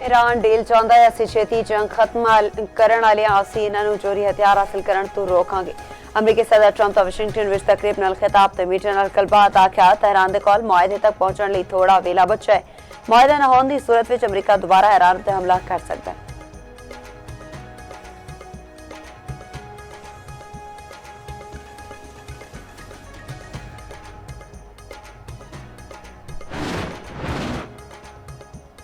Iran deal चाहता है असि छेती जंग खत्म करने वाले आसी इन्होंने चोरी हथियार हासिल करने तो रोकांगे। अमरीकी सदर ट्रंप का वाशिंगटन विच तकरीब नाल खिताब ते मीडिया नाल गलबात आख्या तेहरान दे कोल मुआहदे तक पहुंचने लई थोड़ा वेला बचा है। मुआहदा न होने की सूरत विच अमरीका दोबारा ईरान ते हमला कर सकता है।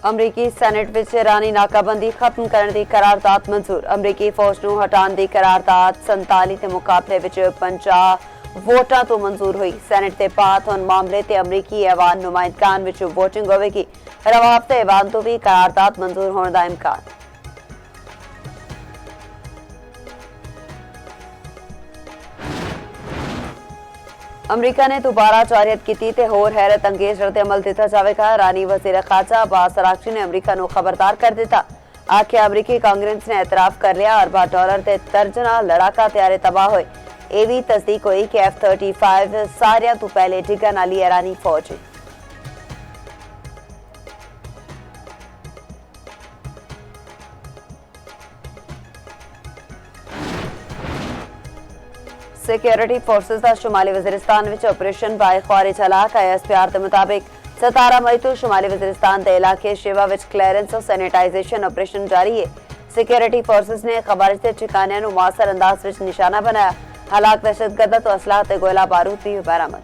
अमरीकी सैनेट विच ईरानी नाकाबंदी खत्म करने की करारदाद मंजूर। अमरीकी फौज नूं हटाने की करारदाद 47 के मुकाबले विच 50 वोटां तो मंजूर हुई। सैनेट के बाद हुण मामले ते अमरीकी ऐवान नुमाइंदगान विच वोटिंग होवेगी। रवा हफ्ते ऐवान तो भी करारदाद मंजूर होने का इम्कान। अमरीका ने दोबारा जारियत की ते होर हैरत अंगेज रद्द अमल दिता जाएगा। रानी वजीर खारजा अब्बास अरागची ने अमरीका को खबरदार कर दिता। आख्या अमरीकी कांग्रेस ने एतराफ कर लिया $अरबां के दर्जना लड़ाका तैयारे तबाह हुए। यह भी तस्दीक हुई कि F-35 सारिया तो पहले डिगन वाली ईरानी फौज। सिक्योरिटी फोर्सेस का शुमाली वजीरिस्तान विच ऑपरेशन बाय ख्वारिज हलाक ISPR के मुताबिक 17 मई तो शुमाली वजीरिस्तान के इलाके शिवा विच क्लीयरेंस और सैनिटाइजेशन ऑपरेशन जारी है। सिक्योरिटी फोर्सेस ने खवारिज के ठिकाने मुआसर अंदाज विच निशाना बनाया। हलाक दहशतगर्द तो असलाह ते गोला बारूद भी बरामद।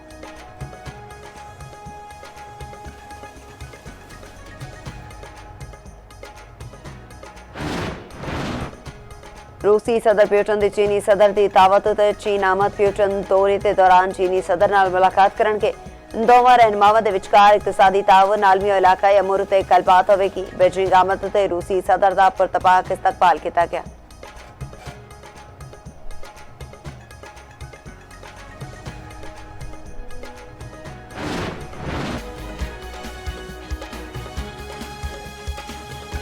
रूसी सदर प्यूटन की चीनी सदर की दावत ते चीन आमद। प्यूटन दौरे के दौरान चीनी सदर नाल मुलाकात करनगे। दोवां रहनुमावां दे विचकार इकतसादी तावन आलमी और इलाकाई अमूर ते गलबात होवेगी। बीजिंग आमद ते रूसी सदर का पुरतपाक इस्तकबाल किया गया।